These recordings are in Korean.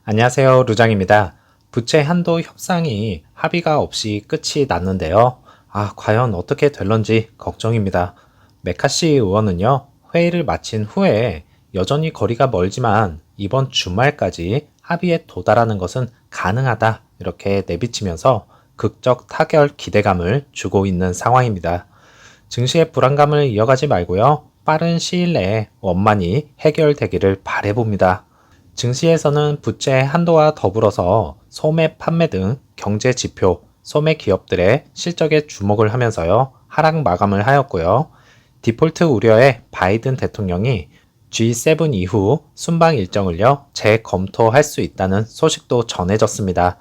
안녕하세요. 루장입니다. 부채 한도 협상이 합의가 없이 끝이 났는데요. 과연 어떻게 될런지 걱정입니다. 메카시 의원은요, 회의를 마친 후에 여전히 거리가 멀지만 이번 주말까지 합의에 도달하는 것은 가능하다. 이렇게 내비치면서 극적 타결 기대감을 주고 있는 상황입니다. 증시의 불안감을 이어가지 말고요. 빠른 시일 내에 원만히 해결되기를 바라봅니다. 증시에서는 부채 한도와 더불어서 소매 판매 등 경제 지표, 소매 기업들의 실적에 주목을 하면서요. 하락 마감을 하였고요. 디폴트 우려에 바이든 대통령이 G7 이후 순방 일정을요. 재검토할 수 있다는 소식도 전해졌습니다.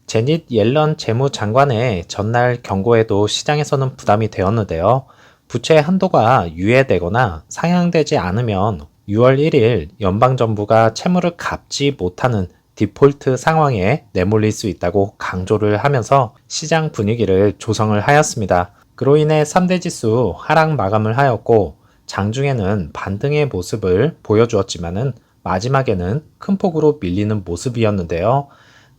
제닛 옐런 재무장관의 전날 경고에도 시장에서는 부담이 되었는데요. 부채 한도가 유예되거나 상향되지 않으면 6월 1일 연방정부가 채무를 갚지 못하는 디폴트 상황에 내몰릴 수 있다고 강조를 하면서 시장 분위기를 조성을 하였습니다. 그로 인해 3대 지수 하락 마감을 하였고 장중에는 반등의 모습을 보여주었지만은 마지막에는 큰 폭으로 밀리는 모습이었는데요.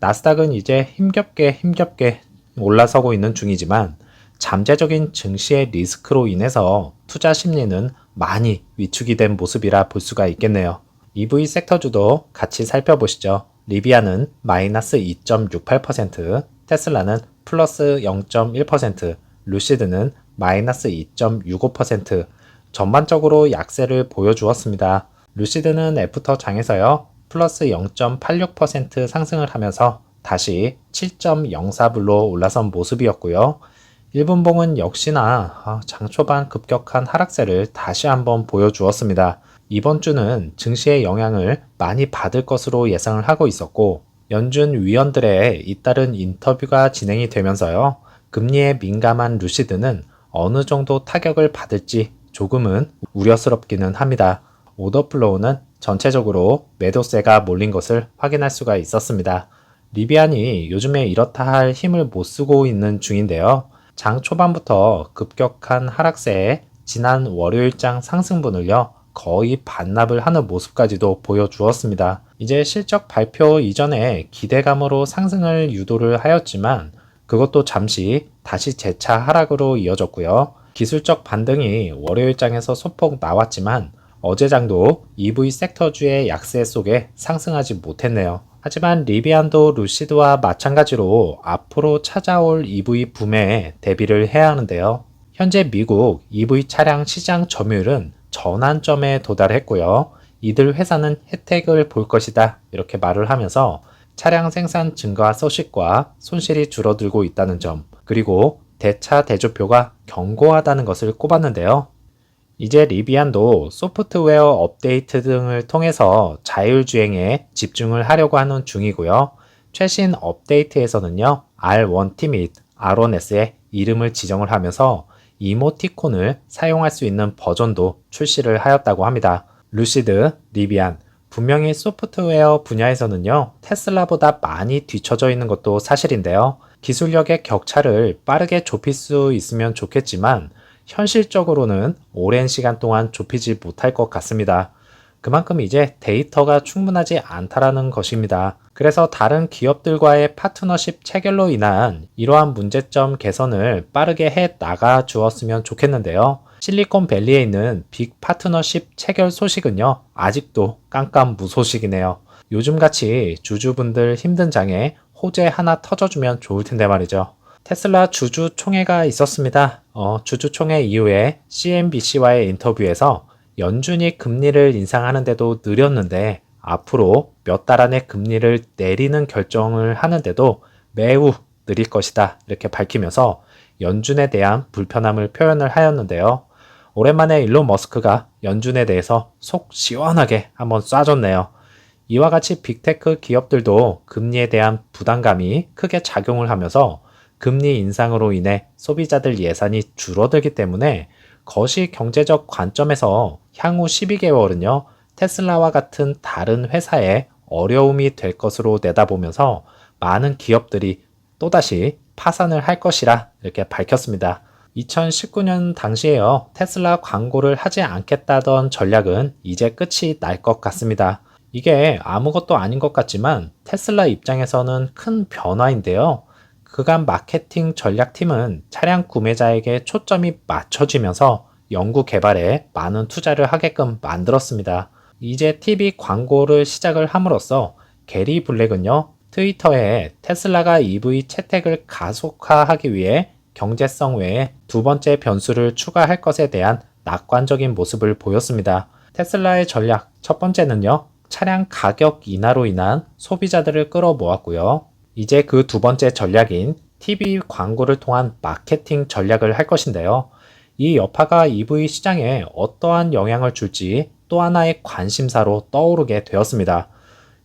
나스닥은 이제 힘겹게 올라서고 있는 중이지만 잠재적인 증시의 리스크로 인해서 투자 심리는 많이 위축이 된 모습이라 볼 수가 있겠네요. EV 섹터주도 같이 살펴보시죠. 리비아는 마이너스 2.68%, 테슬라는 플러스 0.1%, 루시드는 마이너스 2.65%, 전반적으로 약세를 보여주었습니다. 루시드는 애프터 장에서요, 플러스 0.86% 상승을 하면서 다시 7.04불로 올라선 모습이었고요. 일본봉은 역시나 장 초반 급격한 하락세를 다시 한번 보여주었습니다. 이번 주는 증시의 영향을 많이 받을 것으로 예상을 하고 있었고 연준 위원들의 잇따른 인터뷰가 진행이 되면서요. 금리에 민감한 루시드는 어느 정도 타격을 받을지 조금은 우려스럽기는 합니다. 오더플로우는 전체적으로 매도세가 몰린 것을 확인할 수가 있었습니다. 리비안이 요즘에 이렇다 할 힘을 못 쓰고 있는 중인데요. 장 초반부터 급격한 하락세에 지난 월요일장 상승분을요 거의 반납을 하는 모습까지도 보여주었습니다. 이제 실적 발표 이전에 기대감으로 상승을 유도를 하였지만 그것도 잠시 다시 재차 하락으로 이어졌고요. 기술적 반등이 월요일장에서 소폭 나왔지만 어제장도 EV 섹터주의 약세 속에 상승하지 못했네요. 하지만 리비안도 루시드와 마찬가지로 앞으로 찾아올 EV 붐에 대비를 해야 하는데요. 현재 미국 EV 차량 시장 점유율은 전환점에 도달했고요. 이들 회사는 혜택을 볼 것이다 이렇게 말을 하면서 차량 생산 증가 소식과 손실이 줄어들고 있다는 점 그리고 대차 대조표가 견고하다는 것을 꼽았는데요. 이제 리비안도 소프트웨어 업데이트 등을 통해서 자율주행에 집중을 하려고 하는 중이고요. 최신 업데이트에서는요, R1T 및 R1S의 이름을 지정을 하면서 이모티콘을 사용할 수 있는 버전도 출시를 하였다고 합니다. 루시드, 리비안, 분명히 소프트웨어 분야에서는요, 테슬라보다 많이 뒤처져 있는 것도 사실인데요. 기술력의 격차를 빠르게 좁힐 수 있으면 좋겠지만, 현실적으로는 오랜 시간 동안 좁히지 못할 것 같습니다. 그만큼 이제 데이터가 충분하지 않다라는 것입니다. 그래서 다른 기업들과의 파트너십 체결로 인한 이러한 문제점 개선을 빠르게 해 나가 주었으면 좋겠는데요. 실리콘밸리에 있는 빅 파트너십 체결 소식은요, 아직도 깜깜무소식이네요. 요즘같이 주주분들 힘든 장에 호재 하나 터져주면 좋을 텐데 말이죠. 테슬라 주주총회가 있었습니다. 주주총회 이후에 CNBC와의 인터뷰에서 연준이 금리를 인상하는데도 느렸는데 앞으로 몇 달 안에 금리를 내리는 결정을 하는데도 매우 느릴 것이다 이렇게 밝히면서 연준에 대한 불편함을 표현을 하였는데요. 오랜만에 일론 머스크가 연준에 대해서 속 시원하게 한번 쏴줬네요. 이와 같이 빅테크 기업들도 금리에 대한 부담감이 크게 작용을 하면서 금리 인상으로 인해 소비자들 예산이 줄어들기 때문에 거시 경제적 관점에서 향후 12개월은요, 테슬라와 같은 다른 회사에 어려움이 될 것으로 내다보면서 많은 기업들이 또다시 파산을 할 것이라 이렇게 밝혔습니다. 2019년 당시에요, 테슬라 광고를 하지 않겠다던 전략은 이제 끝이 날 것 같습니다. 이게 아무것도 아닌 것 같지만 테슬라 입장에서는 큰 변화인데요. 그간 마케팅 전략팀은 차량 구매자에게 초점이 맞춰지면서 연구 개발에 많은 투자를 하게끔 만들었습니다. 이제 TV 광고를 시작을 함으로써 게리 블랙은요, 트위터에 테슬라가 EV 채택을 가속화하기 위해 경제성 외에 두 번째 변수를 추가할 것에 대한 낙관적인 모습을 보였습니다. 테슬라의 전략 첫 번째는요, 차량 가격 인하로 인한 소비자들을 끌어모았고요. 이제 그 두 번째 전략인 TV 광고를 통한 마케팅 전략을 할 것인데요. 이 여파가 EV 시장에 어떠한 영향을 줄지 또 하나의 관심사로 떠오르게 되었습니다.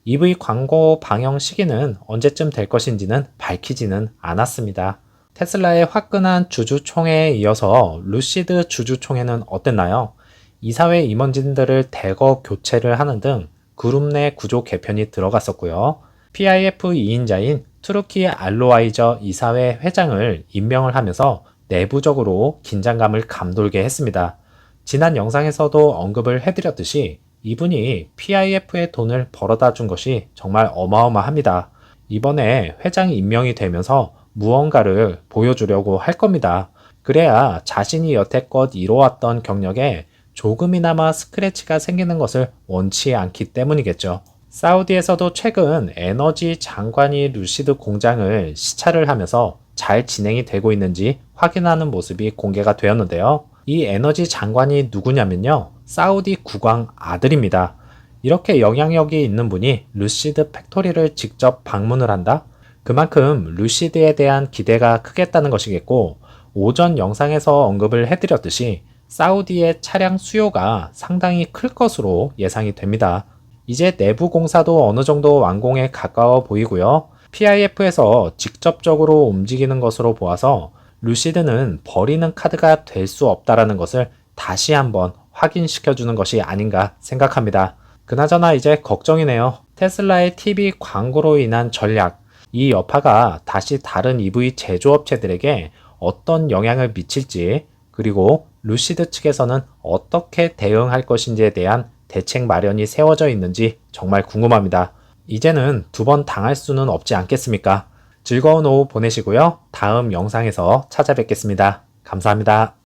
EV 광고 방영 시기는 언제쯤 될 것인지는 밝히지는 않았습니다. 테슬라의 화끈한 주주총회에 이어서 루시드 주주총회는 어땠나요? 이사회 임원진들을 대거 교체를 하는 등 그룹 내 구조 개편이 들어갔었고요. PIF 2인자인 트루키 알로아이저 이사회 회장을 임명을 하면서 내부적으로 긴장감을 감돌게 했습니다. 지난 영상에서도 언급을 해드렸듯이 이분이 PIF의 돈을 벌어다 준 것이 정말 어마어마합니다. 이번에 회장 임명이 되면서 무언가를 보여주려고 할 겁니다. 그래야 자신이 여태껏 이뤄왔던 경력에 조금이나마 스크래치가 생기는 것을 원치 않기 때문이겠죠. 사우디에서도 최근 에너지 장관이 루시드 공장을 시찰을 하면서 잘 진행이 되고 있는지 확인하는 모습이 공개가 되었는데요. 이 에너지 장관이 누구냐면요, 사우디 국왕 아들입니다. 이렇게 영향력이 있는 분이 루시드 팩토리를 직접 방문을 한다? 그만큼 루시드에 대한 기대가 크겠다는 것이겠고, 오전 영상에서 언급을 해드렸듯이 사우디의 차량 수요가 상당히 클 것으로 예상이 됩니다. 이제 내부 공사도 어느 정도 완공에 가까워 보이고요. PIF에서 직접적으로 움직이는 것으로 보아서 루시드는 버리는 카드가 될 수 없다라는 것을 다시 한번 확인시켜주는 것이 아닌가 생각합니다. 그나저나 이제 걱정이네요. 테슬라의 TV 광고로 인한 전략, 이 여파가 다시 다른 EV 제조업체들에게 어떤 영향을 미칠지, 그리고 루시드 측에서는 어떻게 대응할 것인지에 대한 대책 마련이 세워져 있는지 정말 궁금합니다. 이제는 두 번 당할 수는 없지 않겠습니까? 즐거운 오후 보내시고요. 다음 영상에서 찾아뵙겠습니다. 감사합니다.